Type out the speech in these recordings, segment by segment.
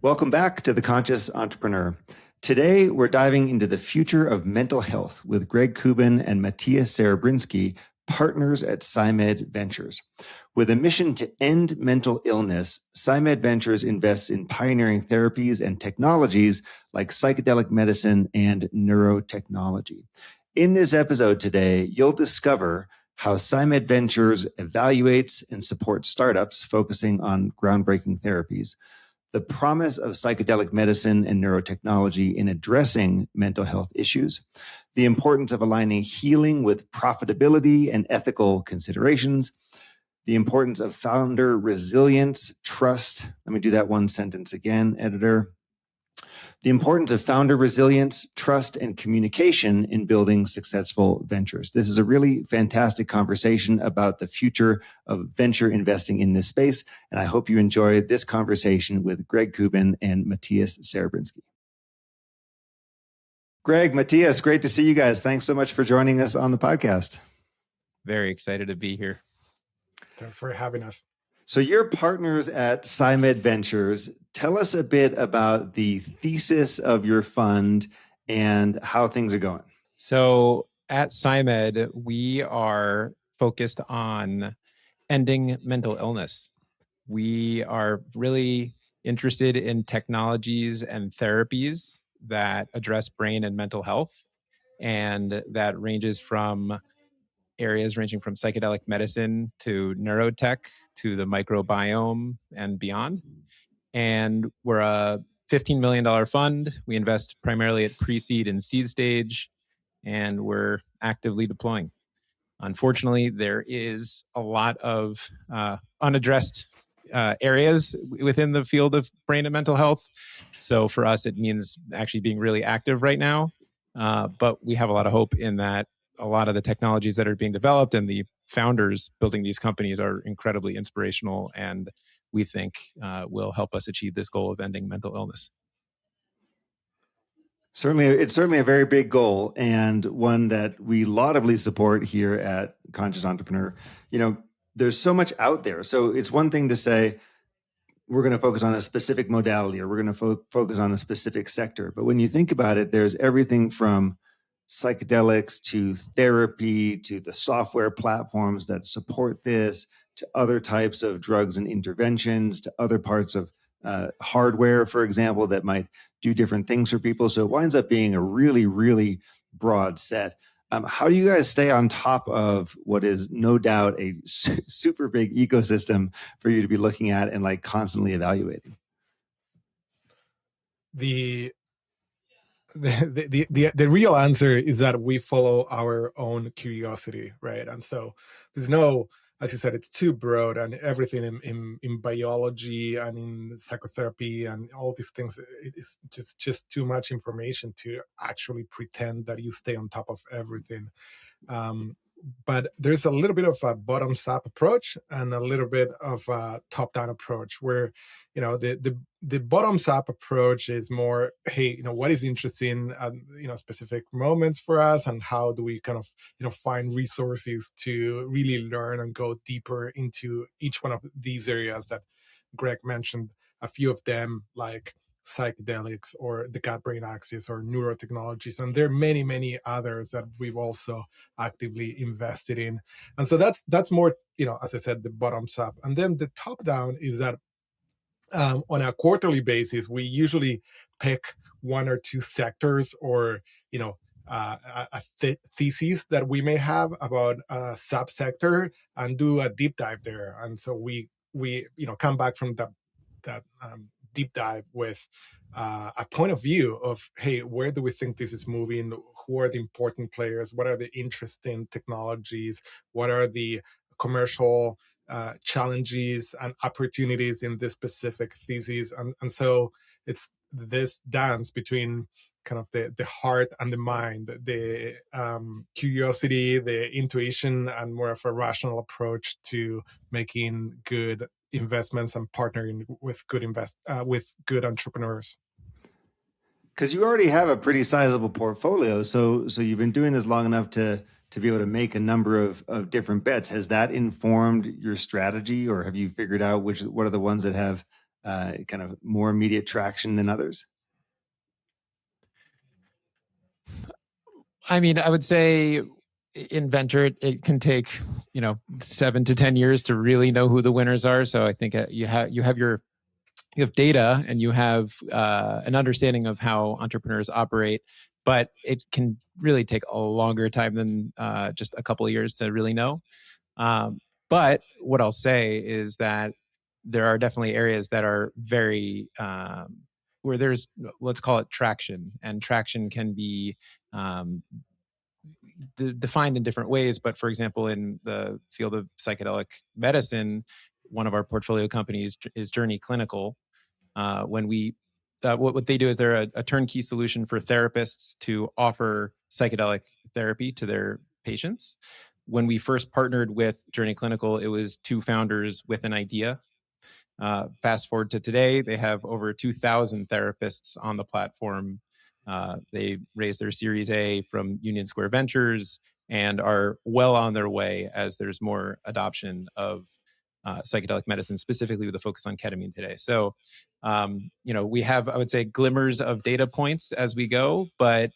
Welcome back to The Conscious Entrepreneur. Today, we're diving into the future of mental health with Greg Kubin and Matias Serebrinsky, partners at PsyMed Ventures. With a mission to end mental illness, PsyMed Ventures invests in pioneering therapies and technologies like psychedelic medicine and neurotechnology. In this episode today, you'll discover how PsyMed Ventures evaluates and supports startups focusing on groundbreaking therapies, the promise of psychedelic medicine and neurotechnology in addressing mental health issues, the importance of aligning healing with profitability and ethical considerations, the importance of founder resilience, trust. Let me do that one sentence again, editor. The importance of founder resilience, trust, and communication in building successful ventures. This is a really fantastic conversation about the future of venture investing in this space, and I hope you enjoy this conversation with Greg Kubin and Matias Serebrinsky. Greg, Matias, great to see you guys. Thanks so much for joining us on the podcast. Very excited to be here. Thanks for having us. So you're partners at PsyMed Ventures. Tell us a bit about the thesis of your fund and how things are going. So at PsyMed, we are focused on ending mental illness. We are really interested in technologies and therapies that address brain and mental health, and that ranges from areas ranging from psychedelic medicine to neurotech to the microbiome and beyond. And we're a $15 million fund. We invest primarily at pre-seed and seed stage, and we're actively deploying. Unfortunately, there is a lot of unaddressed areas within the field of brain and mental health. So for us, it means actually being really active right now. But we have a lot of hope in that a lot of the technologies that are being developed and the founders building these companies are incredibly inspirational, and we think will help us achieve this goal of ending mental illness. It's certainly a very big goal, and one that we laudably support here at Conscious Entrepreneur. You know, there's so much out there. So it's one thing to say, we're going to focus on a specific modality, or we're going to focus on a specific sector. But when you think about it, there's everything from psychedelics to therapy to the software platforms that support this, to other types of drugs and interventions, to other parts of hardware, for example, that might do different things for people. So it winds up being a really, really broad set. How do you guys stay on top of what is no doubt a super big ecosystem for you to be looking at and like constantly evaluating? The real answer is that we follow our own curiosity, right? And so there's no, as you said, it's too broad, and everything in biology and in psychotherapy and all these things, it's just too much information to actually pretend that you stay on top of everything. But there's a little bit of a bottoms-up approach and a little bit of a top-down approach, where, you know, the bottoms-up approach is more, hey, you know, what is interesting at, you know, specific moments for us, and how do we kind of, you know, find resources to really learn and go deeper into each one of these areas that Greg mentioned, a few of them, like psychedelics or the gut-brain axis or neurotechnologies, and there are many, many others that we've also actively invested in. And so that's more, you know, as I said, the bottoms up. And then the top down is that on a quarterly basis, we usually pick one or two sectors, or, you know, a thesis that we may have about a subsector, and do a deep dive there. And so we you know, come back from that deep dive with a point of view of, hey, where do we think this is moving? Who are the important players? What are the interesting technologies? What are the commercial challenges and opportunities in this specific thesis? And so it's this dance between kind of the heart and the mind, the curiosity, the intuition, and more of a rational approach to making good investments and partnering with good entrepreneurs. Because you already have a pretty sizable portfolio, so you've been doing this long enough to be able to make a number of different bets. Has that informed your strategy, or have you figured out what are the ones that have kind of more immediate traction than others? I mean, I would say in venture, it can take 7 to 10 years to really know who the winners are. So I think you have data and you have an understanding of how entrepreneurs operate, but it can really take a longer time than just a couple of years to really know. But what I'll say is that there are definitely areas that are very where there's, let's call it traction, and traction can be defined in different ways. But for example, in the field of psychedelic medicine, one of our portfolio companies is Journey Clinical. When we what they do is they're a turnkey solution for therapists to offer psychedelic therapy to their patients. When we first partnered with Journey Clinical, it was two founders with an idea. Fast forward to today, they have over 2,000 therapists on the platform. They raised their Series A from Union Square Ventures and are well on their way as there's more adoption of psychedelic medicine, specifically with a focus on ketamine today. So, we have, I would say, glimmers of data points as we go, but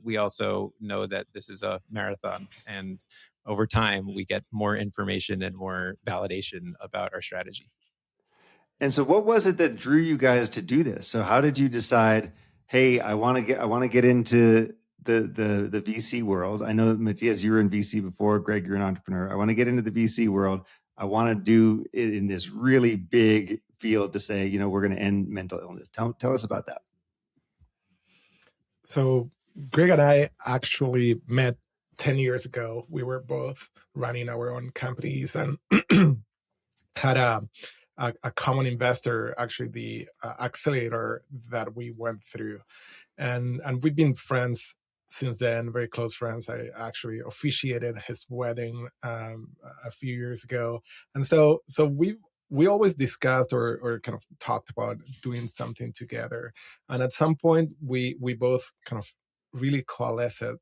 we also know that this is a marathon, and over time we get more information and more validation about our strategy. And so what was it that drew you guys to do this? So how did you decide, hey, I want to get into the VC world? I know, Matias, you were in VC before. Greg, you're an entrepreneur. I want to get into the VC world. I want to do it in this really big field to say, we're going to end mental illness. Tell us about that. So Greg and I actually met 10 years ago. We were both running our own companies and had a common investor, actually the accelerator that we went through. And we've been friends since then, very close friends. I actually officiated his wedding a few years ago. And so we always discussed or kind of talked about doing something together. And at some point, we both kind of really coalesced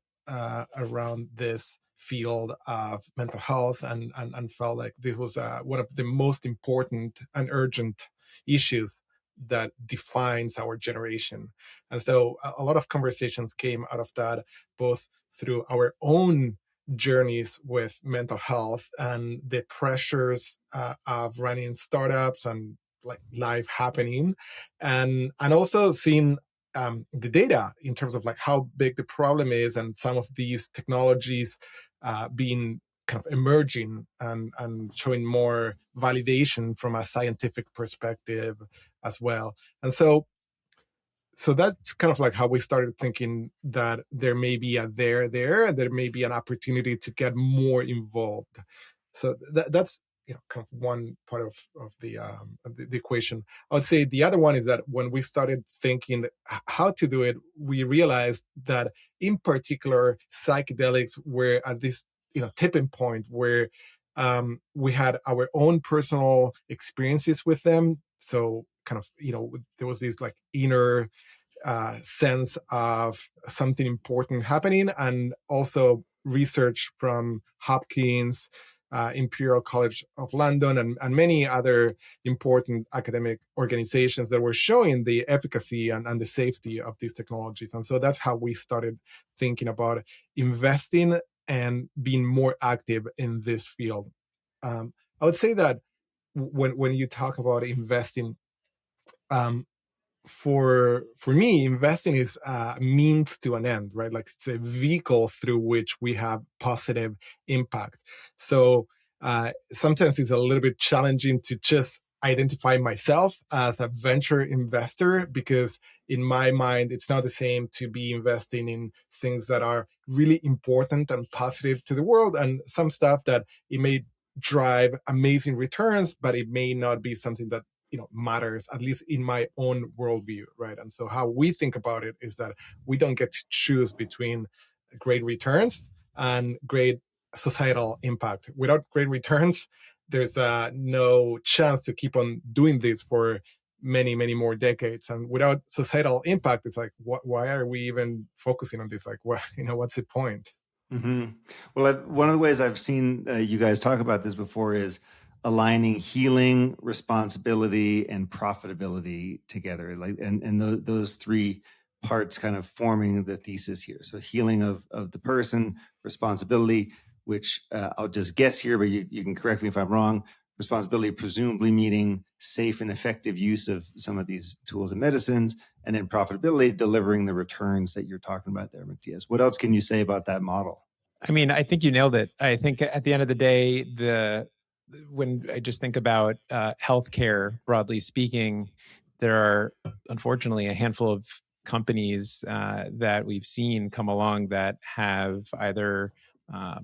around this field of mental health and felt like this was one of the most important and urgent issues that defines our generation. And so a lot of conversations came out of that, both through our own journeys with mental health and the pressures of running startups and like life happening, and also seeing the data in terms of like how big the problem is, and some of these technologies being kind of emerging and showing more validation from a scientific perspective as well. And so that's kind of like how we started thinking that there may be a there, and there may be an opportunity to get more involved. So that's kind of one part of the equation. I would say the other one is that when we started thinking how to do it, we realized that in particular psychedelics were at this tipping point where we had our own personal experiences with them. So kind of there was this like inner sense of something important happening, and also research from Hopkins, Imperial College of London, and many other important academic organizations that were showing the efficacy and the safety of these technologies. And so that's how we started thinking about investing and being more active in this field. I would say that when you talk about investing, for me, investing is a means to an end, right? Like it's a vehicle through which we have positive impact. So sometimes it's a little bit challenging to just identify myself as a venture investor, because in my mind, it's not the same to be investing in things that are really important and positive to the world, and some stuff that it may drive amazing returns, but it may not be something that matters, at least in my own worldview, right? And so how we think about it is that we don't get to choose between great returns and great societal impact. Without great returns, there's no chance to keep on doing this for many, many more decades. And without societal impact, it's like, why are we even focusing on this? Like, what's the point? Mm-hmm. Well, one of the ways I've seen you guys talk about this before is aligning healing, responsibility, and profitability together, like and those three parts kind of forming the thesis here. So healing of the person, responsibility, which I'll just guess here, but you can correct me if I'm wrong. Responsibility presumably meaning safe and effective use of some of these tools and medicines, and then profitability, delivering the returns that you're talking about there, Matias. What else can you say about that model? I mean, I think you nailed it. I think at the end of the day, when I just think about healthcare, broadly speaking, there are unfortunately a handful of companies that we've seen come along that have either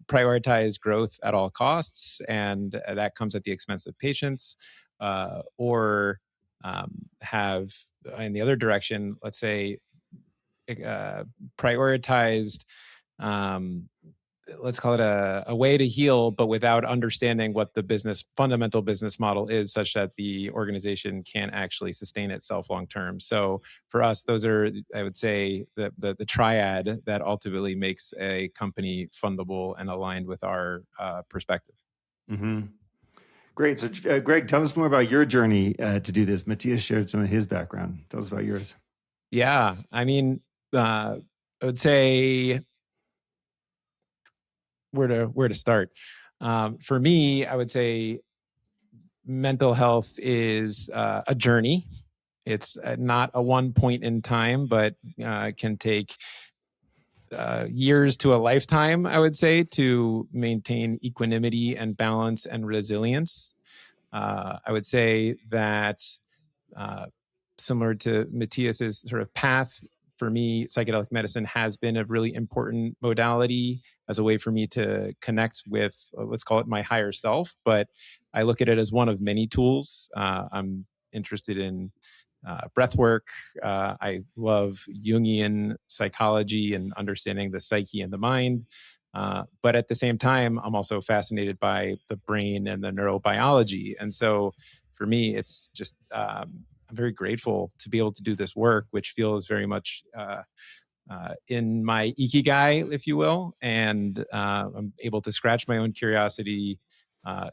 prioritized growth at all costs, and that comes at the expense of patients, or have, in the other direction, let's say, prioritized. Let's call it a way to heal, but without understanding what the fundamental business model is, such that the organization can actually sustain itself long term. So for us, those are, I would say, the triad that ultimately makes a company fundable and aligned with our perspective. Mm-hmm. Great. So, Greg, tell us more about your journey to do this. Matias shared some of his background. Tell us about yours. Yeah, I mean, I would say where to start. For me, I would say mental health is a journey. It's not a one point in time, but can take years to a lifetime, I would say, to maintain equanimity and balance and resilience. I would say that similar to Matias's sort of path, for me, psychedelic medicine has been a really important modality as a way for me to connect with, let's call it my higher self. But I look at it as one of many tools. I'm interested in breath work. I love Jungian psychology and understanding the psyche and the mind. But at the same time, I'm also fascinated by the brain and the neurobiology. And so for me, it's just, I'm very grateful to be able to do this work, which feels very much in my ikigai, if you will. And I'm able to scratch my own curiosity,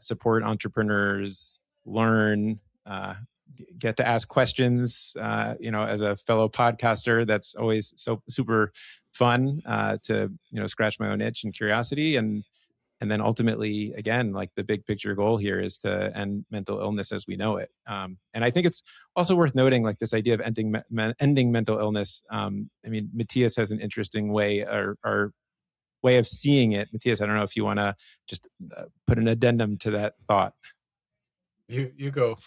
support entrepreneurs, learn, get to ask questions. As a fellow podcaster, that's always so super fun to scratch my own itch and curiosity. And then ultimately, again, like the big picture goal here is to end mental illness as we know it. And I think it's also worth noting, like this idea of ending mental illness. I mean, Matias has an interesting way or way of seeing it. Matias, I don't know if you want to just put an addendum to that thought. You go.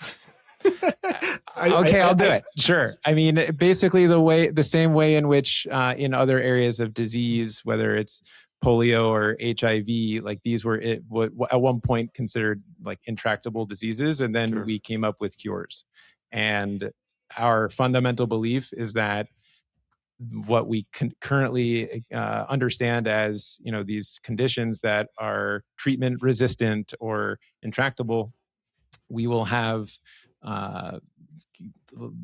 I'll do it. Sure. I mean, basically the same way in which in other areas of disease, whether it's polio or HIV, like these were at one point considered like intractable diseases. And then we came up with cures. And our fundamental belief is that what we currently understand as, these conditions that are treatment resistant or intractable, we will have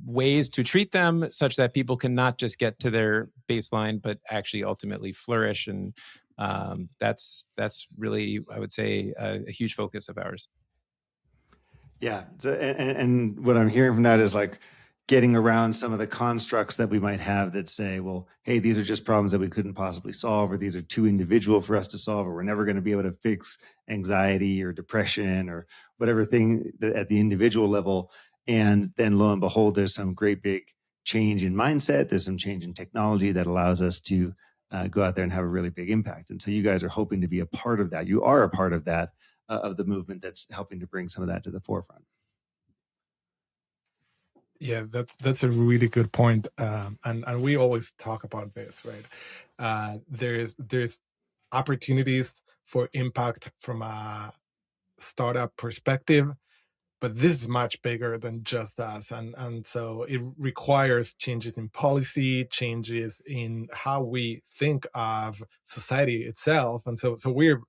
ways to treat them such that people can not just get to their baseline, but actually ultimately flourish. And that's really, I would say, a huge focus of ours. Yeah. So, and what I'm hearing from that is like getting around some of the constructs that we might have that say, well, hey, these are just problems that we couldn't possibly solve, or these are too individual for us to solve, or we're never going to be able to fix anxiety or depression or whatever thing at the individual level. And then lo and behold, there's some great big change in mindset. There's some change in technology that allows us to go out there and have a really big impact. And so you guys are hoping to be a part of that. You are a part of that, of the movement that's helping to bring some of that to the forefront. Yeah, that's a really good point. And we always talk about this, right? There's opportunities for impact from a startup perspective, but this is much bigger than just us. And so it requires changes in policy, changes in how we think of society itself. And so we're,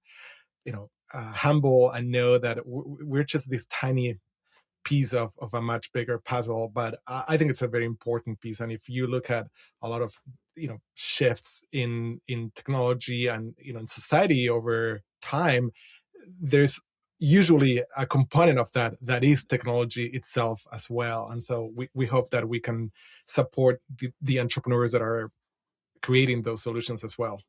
humble and know that we're just this tiny piece of a much bigger puzzle, but I think it's a very important piece. And if you look at a lot of shifts in technology and in society over time, there's usually a component of that is technology itself as well. And so we hope that we can support the entrepreneurs that are creating those solutions as well.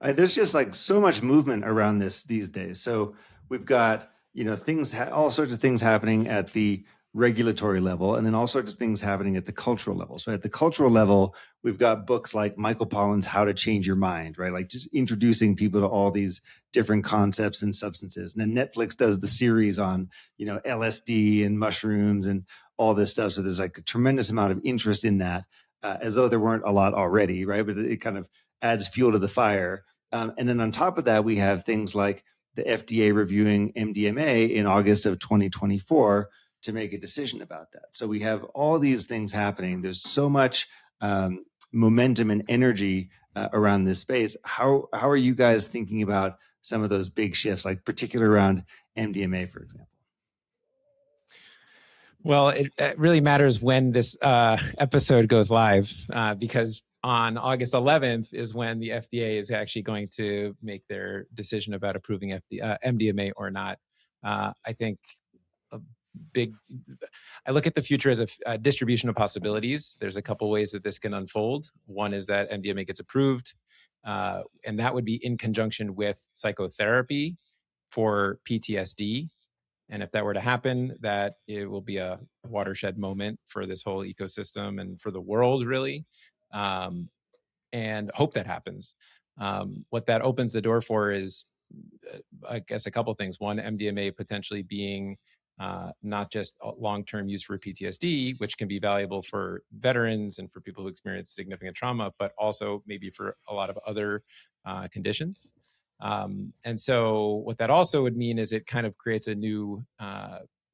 There's just like so much movement around this these days. So we've got, things, all sorts of things happening at the regulatory level, and then all sorts of things happening at the cultural level. So at the cultural level, we've got books like Michael Pollan's How to Change Your Mind, right? Like just introducing people to all these different concepts and substances. And then Netflix does the series on, LSD and mushrooms and all this stuff. So there's like a tremendous amount of interest in that, as though there weren't a lot already, right? But it kind of adds fuel to the fire. And then on top of that, we have things like the FDA reviewing MDMA in August of 2024 to make a decision about that. So we have all these things happening. There's so much momentum and energy around this space. How are you guys thinking about some of those big shifts, like particularly around MDMA, for example? Well, it really matters when this episode goes live, because on August 11th is when the FDA is actually going to make their decision about approving MDMA or not. I think I look at the future as a distribution of possibilities. There's a couple ways that this can unfold. One is that MDMA gets approved, and that would be in conjunction with psychotherapy for PTSD. And if that were to happen, that it will be a watershed moment for this whole ecosystem and for the world, really. And hope that happens. What that opens the door for is, I guess, a couple things. One, MDMA potentially being not just long-term use for PTSD, which can be valuable for veterans and for people who experience significant trauma, but also maybe for a lot of other conditions. And so what that also would mean is it kind of creates a new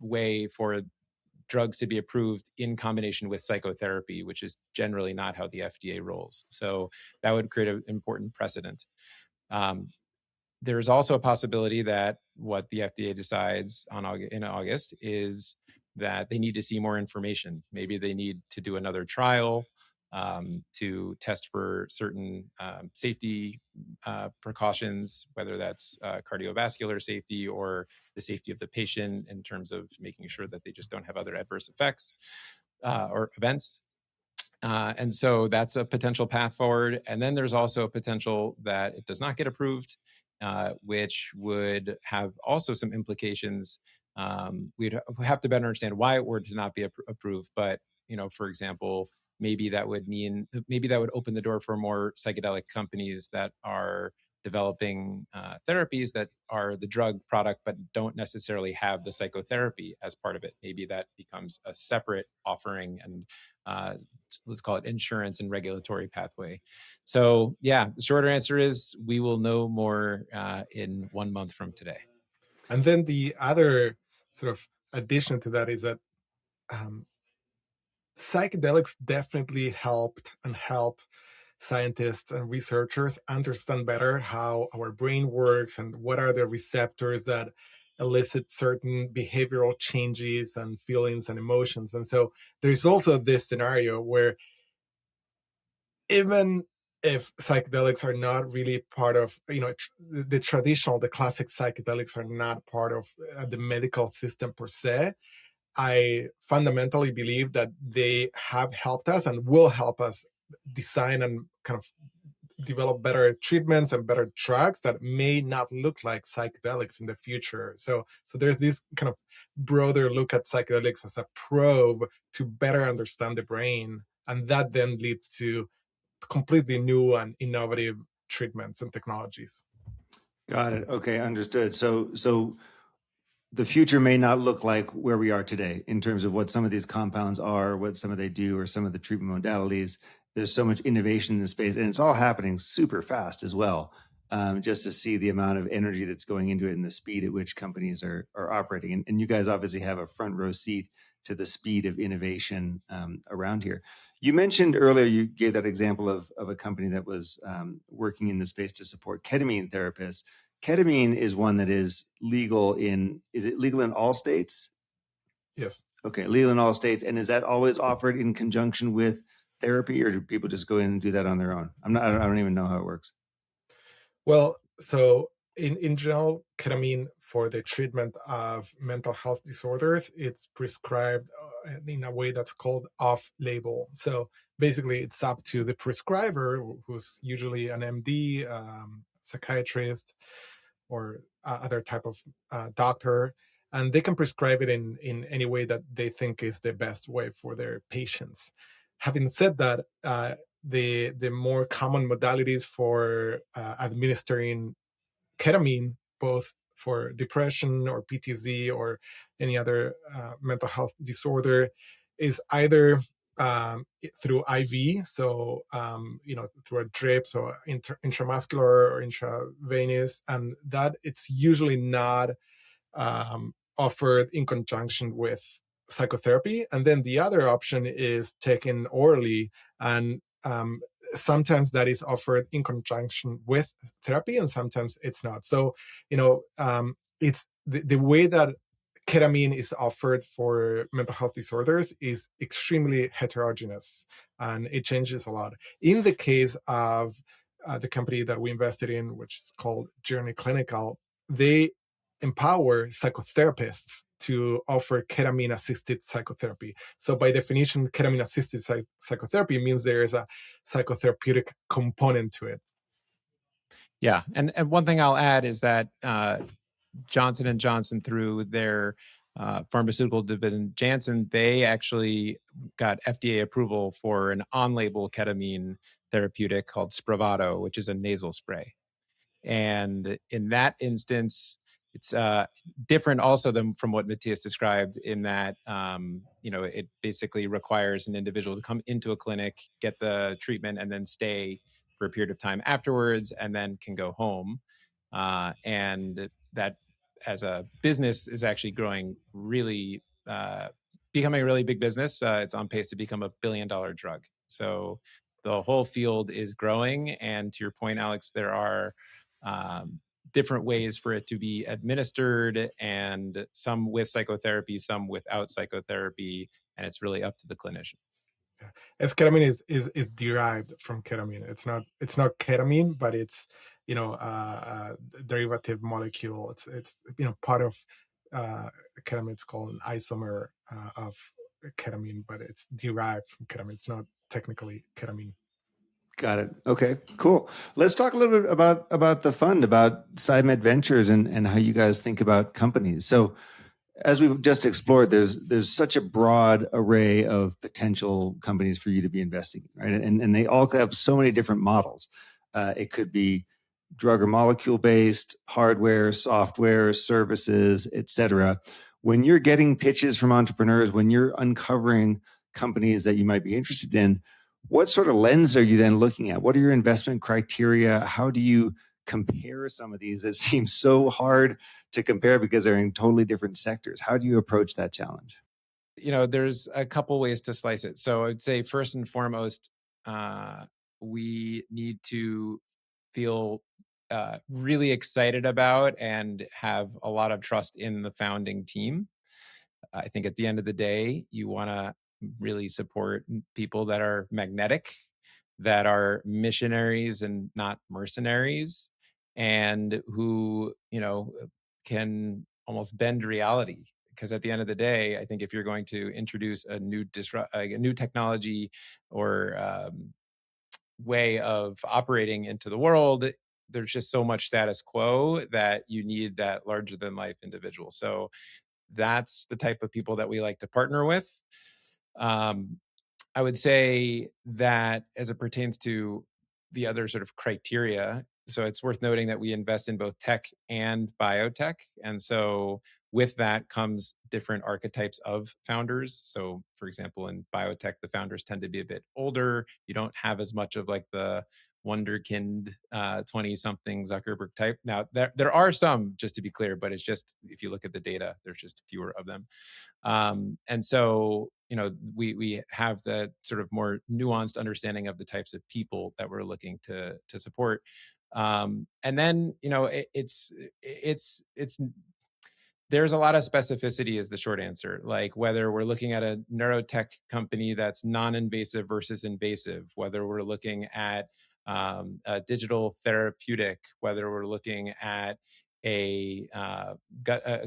way for drugs to be approved in combination with psychotherapy, which is generally not how the FDA rolls. So that would create an important precedent. There's also a possibility that what the FDA decides in August is that they need to see more information. Maybe they need to do another trial to test for certain safety precautions, whether that's cardiovascular safety or the safety of the patient in terms of making sure that they just don't have other adverse effects or events. And so that's a potential path forward. And then there's also a potential that it does not get approved, which would have also some implications. We'd have to better understand why it were to not be approved. But, for example, maybe that would open the door for more psychedelic companies that are developing therapies that are the drug product, but don't necessarily have the psychotherapy as part of it. Maybe that becomes a separate offering and let's call it insurance and regulatory pathway. So yeah, the shorter answer is we will know more in 1 month from today. And then the other sort of addition to that is that psychedelics definitely helped and help scientists and researchers understand better how our brain works and what are the receptors that elicit certain behavioral changes and feelings and emotions. And so there's also this scenario where even if psychedelics are not really part of, the classic psychedelics are not part of the medical system per se, I fundamentally believe that they have helped us and will help us design and kind of develop better treatments and better drugs that may not look like psychedelics in the future. So there's this kind of broader look at psychedelics as a probe to better understand the brain, and that then leads to completely new and innovative treatments and technologies. Got it. Okay, understood. So the future may not look like where we are today in terms of what some of these compounds are, what some of they do, or some of the treatment modalities. There's so much innovation in the space, and it's all happening super fast as well. Just to see the amount of energy that's going into it and the speed at which companies are operating. And you guys obviously have a front row seat to the speed of innovation around here. You mentioned earlier, you gave that example of a company that was working in the space to support ketamine therapists. Ketamine is one that is it legal in all states? Yes. Okay, legal in all states. And is that always offered in conjunction with therapy, or do people just go in and do that on their own? I don't even know how it works. Well, so in general, ketamine for the treatment of mental health disorders, it's prescribed in a way that's called off-label. So basically, it's up to the prescriber, who's usually an MD, psychiatrist, or other type of doctor, and they can prescribe it in any way that they think is the best way for their patients. Having said that, the more common modalities for administering ketamine, both for depression or PTSD or any other mental health disorder, is either through IV, so through a drip, so intramuscular or intravenous, and that it's usually not offered in conjunction with psychotherapy. And then the other option is taken orally, and sometimes that is offered in conjunction with therapy, and sometimes it's not. So, it's the way that ketamine is offered for mental health disorders is extremely heterogeneous, and it changes a lot. In the case of the company that we invested in, which is called Journey Clinical, they empower psychotherapists to offer ketamine assisted psychotherapy. So by definition, ketamine assisted psychotherapy means there is a psychotherapeutic component to it. Yeah, and one thing I'll add is that Johnson & Johnson, through their pharmaceutical division, Janssen, they actually got FDA approval for an on-label ketamine therapeutic called Spravato, which is a nasal spray. And in that instance, it's different also than from what Matias described, in that it basically requires an individual to come into a clinic, get the treatment, and then stay for a period of time afterwards, and then can go home. And that, as a business, is actually growing really, becoming a really big business. It's on pace to become $1 billion drug. So the whole field is growing. And to your point, Alex, there are different ways for it to be administered, and some with psychotherapy, some without psychotherapy, and it's really up to the clinician. Esketamine is derived from ketamine. It's not ketamine, but it's a derivative molecule. It's part of ketamine. It's called an isomer of ketamine, but it's derived from ketamine. It's not technically ketamine. Got it. Okay, cool. Let's talk a little bit about the fund, about PsyMed Ventures, and how you guys think about companies. So, as we've just explored, there's such a broad array of potential companies for you to be investing in, right? And they all have so many different models. It could be drug or molecule based, hardware, software, services, etc. When you're getting pitches from entrepreneurs, when you're uncovering companies that you might be interested in, what sort of lens are you then looking at? What are your investment criteria? How do you compare some of these that seem so hard to compare because they're in totally different sectors? How do you approach that challenge? There's a couple ways to slice it. So I'd say first and foremost, we need to feel really excited about and have a lot of trust in the founding team. I think at the end of the day, you want to really support people that are magnetic, that are missionaries and not mercenaries, and who, can almost bend reality. Because at the end of the day, I think if you're going to introduce a new technology or way of operating into the world, there's just so much status quo that you need that larger than life individual. So that's the type of people that we like to partner with. I would say that as it pertains to the other sort of criteria, so it's worth noting that we invest in both tech and biotech. And so with that comes different archetypes of founders. So for example, in biotech, the founders tend to be a bit older. You don't have as much of like the wonderkind 20-something Zuckerberg type. Now, there are some, just to be clear, but it's just, if you look at the data, there's just fewer of them. And so, we have the sort of more nuanced understanding of the types of people that we're looking to support. And then, it's there's a lot of specificity is the short answer. Like whether we're looking at a neurotech company that's non-invasive versus invasive, whether we're looking at a digital therapeutic, whether we're looking at a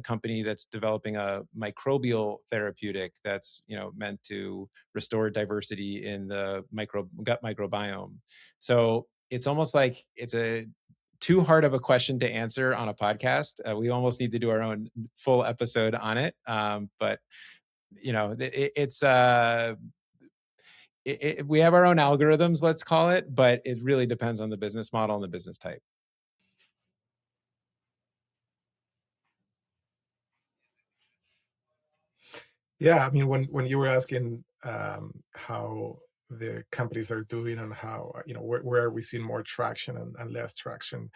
company that's developing a microbial therapeutic that's meant to restore diversity in the gut microbiome. So it's almost like it's a too hard of a question to answer on a podcast. We almost need to do our own full episode on it. But we have our own algorithms, let's call it, but it really depends on the business model and the business type. Yeah, I mean, when you were asking how the companies are doing and how where we see more traction and less traction,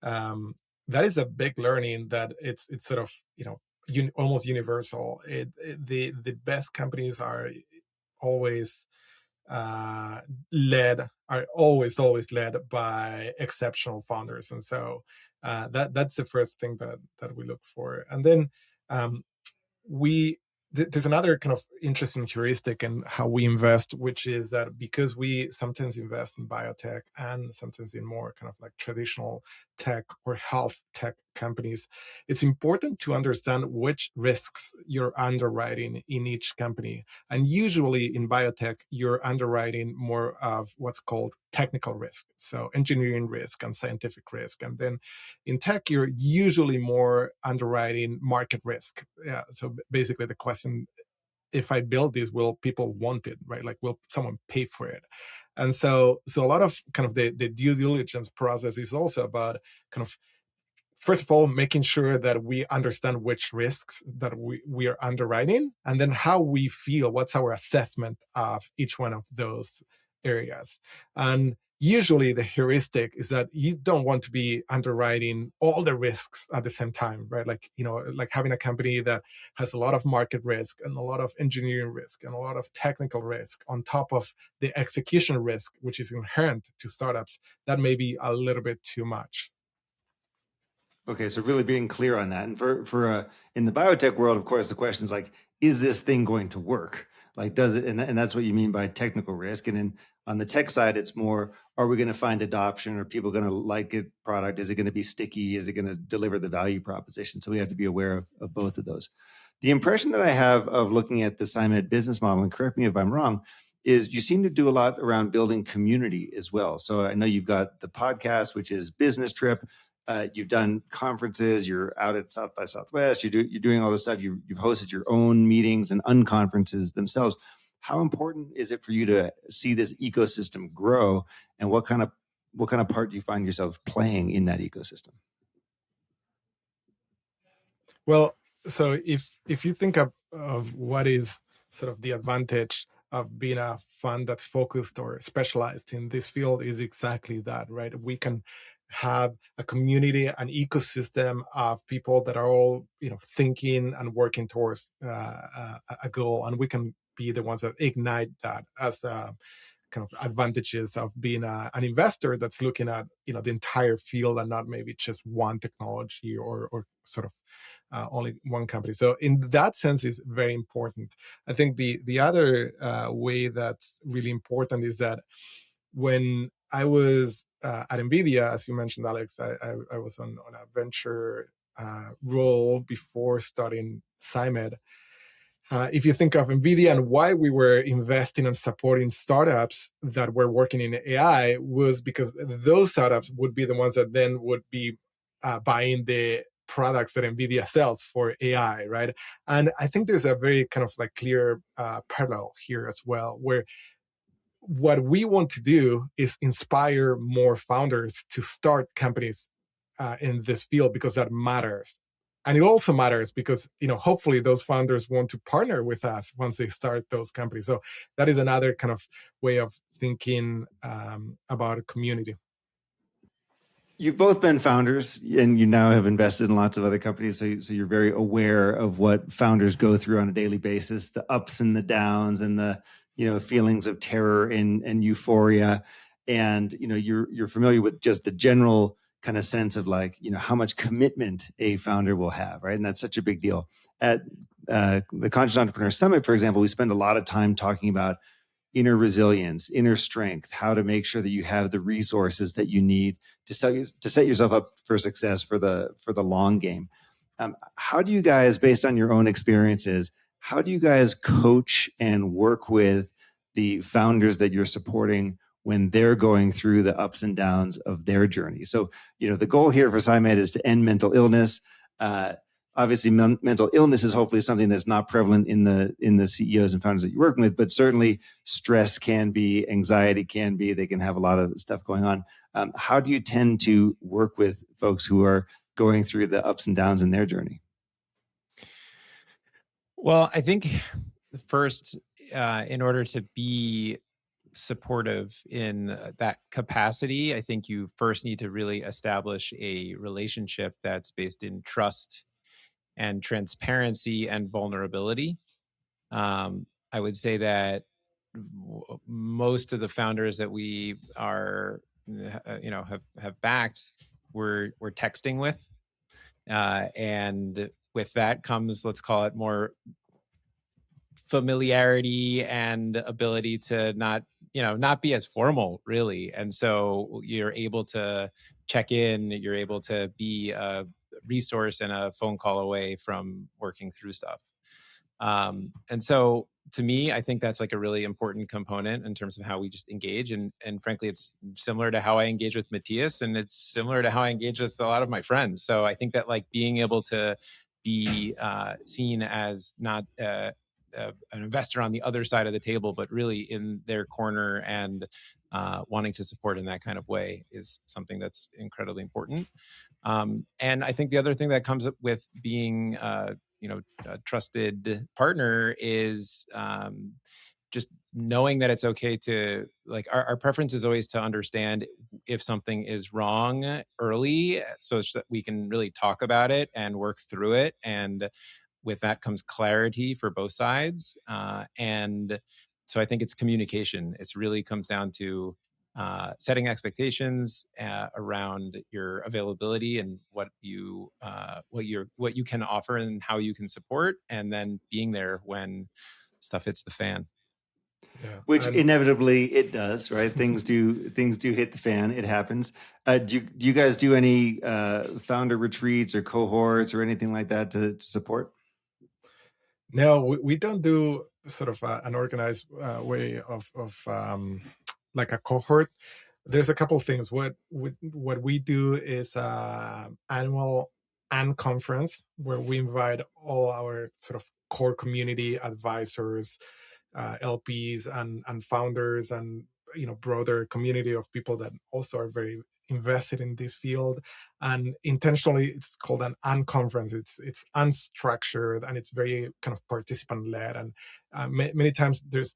that is a big learning that it's sort of almost universal. The best companies are always always led by exceptional founders, and so that's the first thing that we look for, and then we there's another kind of interesting heuristic in how we invest, which is that because we sometimes invest in biotech and sometimes in more kind of like traditional tech or health tech companies, it's important to understand which risks you're underwriting in each company. And usually in biotech, you're underwriting more of what's called technical risk, so engineering risk and scientific risk. And then in tech, you're usually more underwriting market risk. Yeah, so basically the question, if I build this, will people want it, right? Like, will someone pay for it? And so a lot of kind of the due diligence process is also about kind of, first of all, making sure that we understand which risks that we are underwriting, and then how we feel, what's our assessment of each one of those areas. And usually the heuristic is that you don't want to be underwriting all the risks at the same time, right? Like, like having a company that has a lot of market risk and a lot of engineering risk and a lot of technical risk on top of the execution risk, which is inherent to startups, that may be a little bit too much. Okay, so really being clear on that. And for in the biotech world, of course, the question is like, is this thing going to work? Like, does it? And that's what you mean by technical risk. And then on the tech side, it's more, are we going to find adoption? Are people going to like it product? Is it going to be sticky? Is it going to deliver the value proposition? So we have to be aware of both of those. The impression that I have of looking at the PsyMed business model, and correct me if I'm wrong, is you seem to do a lot around building community as well. So I know you've got the podcast, which is Business Trip. You've done conferences. You're out at South by Southwest. You're doing all this stuff. You've hosted your own meetings and unconferences themselves. How important is it for you to see this ecosystem grow, and what kind of part do you find yourself playing in that ecosystem? Well, so if you think of what is sort of the advantage of being a fund that's focused or specialized in this field, is exactly that, right? We can have a community, an ecosystem of people that are all thinking and working towards a goal, and we can be the ones that ignite that as kind of advantages of being an investor that's looking at the entire field and not maybe just one technology or sort of only one company. So in that sense, is very important. I think the other way that's really important is that when I was at NVIDIA, as you mentioned, Alex, I was on a venture role before starting PsyMed. If you think of NVIDIA and why we were investing and supporting startups that were working in AI, was because those startups would be the ones that then would be buying the products that NVIDIA sells for AI, right? And I think there's a very kind of like clear parallel here as well, where what we want to do is inspire more founders to start companies in this field, because that matters. And it also matters because hopefully those founders want to partner with us once they start those companies. So that is another kind of way of thinking about a community. You've both been founders, and you now have invested in lots of other companies. So you're very aware of what founders go through on a daily basis, the ups and the downs, and the feelings of terror and euphoria. And you're familiar with just the general kind of sense of like how much commitment a founder will have, right? And that's such a big deal. At the Conscious Entrepreneur Summit, for example, we spend a lot of time talking about inner resilience, inner strength, how to make sure that you have the resources that you need to set yourself up for success for the long game. How do you guys, based on your own experiences, how do you guys coach and work with the founders that you're supporting when they're going through the ups and downs of their journey? So, the goal here for PsyMed is to end mental illness. Obviously, mental illness is hopefully something that's not prevalent in the CEOs and founders that you're working with, but certainly stress can be, anxiety can be, they can have a lot of stuff going on. How do you tend to work with folks who are going through the ups and downs in their journey? Well, I think first, in order to be supportive in that capacity, I think you first need to really establish a relationship that's based in trust and transparency and vulnerability. I would say that most of the founders that we are, have backed, we're texting with, and with that comes, let's call it, more familiarity and ability to not be as formal, really. And so you're able to check in, you're able to be a resource and a phone call away from working through stuff. And so to me, I think that's like a really important component in terms of how we just engage. And frankly, it's similar to how I engage with Matias, and it's similar to how I engage with a lot of my friends. So I think that like being able to be seen as not an investor on the other side of the table, but really in their corner and wanting to support in that kind of way is something that's incredibly important. And I think the other thing that comes up with being a trusted partner is just knowing that it's okay to, like, our preference is always to understand if something is wrong early, so that we can really talk about it and work through it. And with that comes clarity for both sides. And so I think it's communication. It really comes down to setting expectations around your availability and what you can offer and how you can support, and then being there when stuff hits the fan. Yeah. Which inevitably it does, right? things do hit the fan. It happens. Do you guys do any founder retreats or cohorts or anything like that to support? No, we don't do sort of an organized way of like a cohort. There's a couple of things. What we do is annual conference where we invite all our sort of core community advisors, LPs, and founders, and broader community of people that also are very invested in this field. And intentionally, it's called an unconference. It's unstructured, and it's very kind of participant led. And many times there's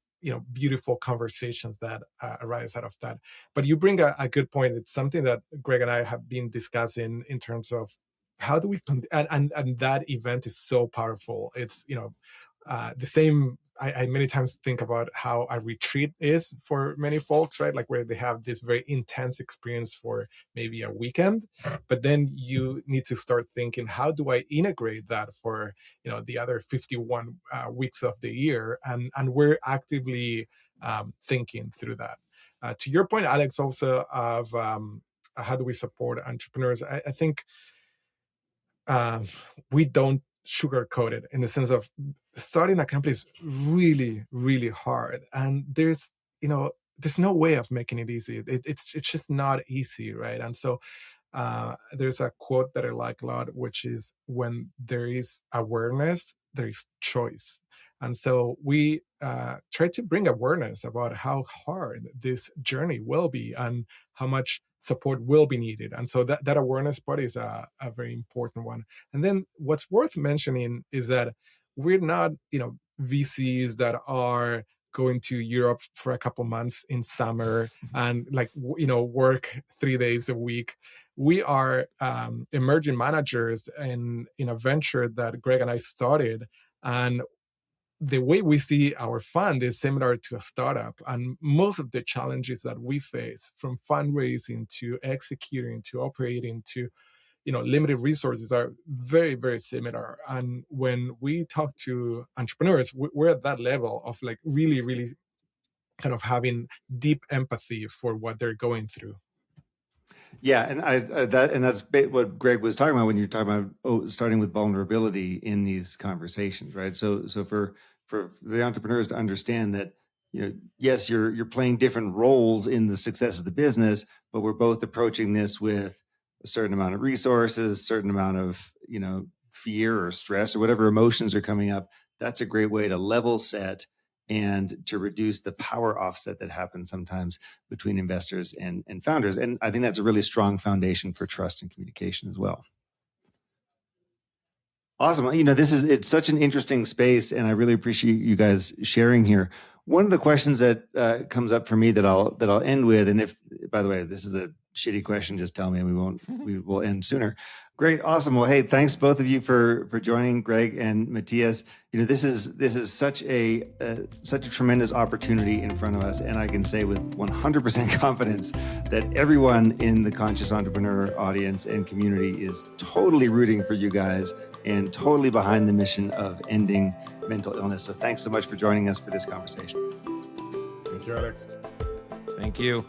beautiful conversations that arise out of that. But you bring a good point. It's something that Greg and I have been discussing in terms of how do we and that event is so powerful. It's the same. I many times think about how a retreat is for many folks, right? Like where they have this very intense experience for maybe a weekend, but then you need to start thinking, how do I integrate that for the other 51 weeks of the year? And we're actively thinking through that. To your point, Alex, also of how do we support entrepreneurs? I think we don't sugarcoat it, in the sense of starting a company is really, really hard, and there's no way of making it easy. It's just not easy, right? And so there's a quote that I like a lot, which is, when there is awareness, there is choice. And so we try to bring awareness about how hard this journey will be and how much support will be needed. And so that awareness part is a very important one. And then what's worth mentioning is that we're not, VCs that are going to Europe for a couple months in summer and work 3 days a week. We are emerging managers in a venture that Greg and I started, and the way we see our fund is similar to a startup. And most of the challenges that we face, from fundraising to executing to operating to limited resources, are very, very similar. And when we talk to entrepreneurs, we're at that level of like really, really kind of having deep empathy for what they're going through. Yeah, and that's what Greg was talking about when you're talking about starting with vulnerability in these conversations, right? So for the entrepreneurs to understand that, yes, you're playing different roles in the success of the business, but we're both approaching this with a certain amount of resources, certain amount of fear or stress or whatever emotions are coming up. That's a great way to level set and to reduce the power offset that happens sometimes between investors and founders. And I think that's a really strong foundation for trust and communication as well. Awesome. It's such an interesting space, and I really appreciate you guys sharing here. One of the questions that comes up for me that I'll end with, and if, by the way, if this is a shitty question, just tell me and we will end sooner. Great. Awesome. Well, hey, thanks both of you for joining, Greg and Matias. This is such a tremendous opportunity in front of us. And I can say with 100% confidence that everyone in the Conscious Entrepreneur audience and community is totally rooting for you guys and totally behind the mission of ending mental illness. So thanks so much for joining us for this conversation. Thank you, Alex. Thank you.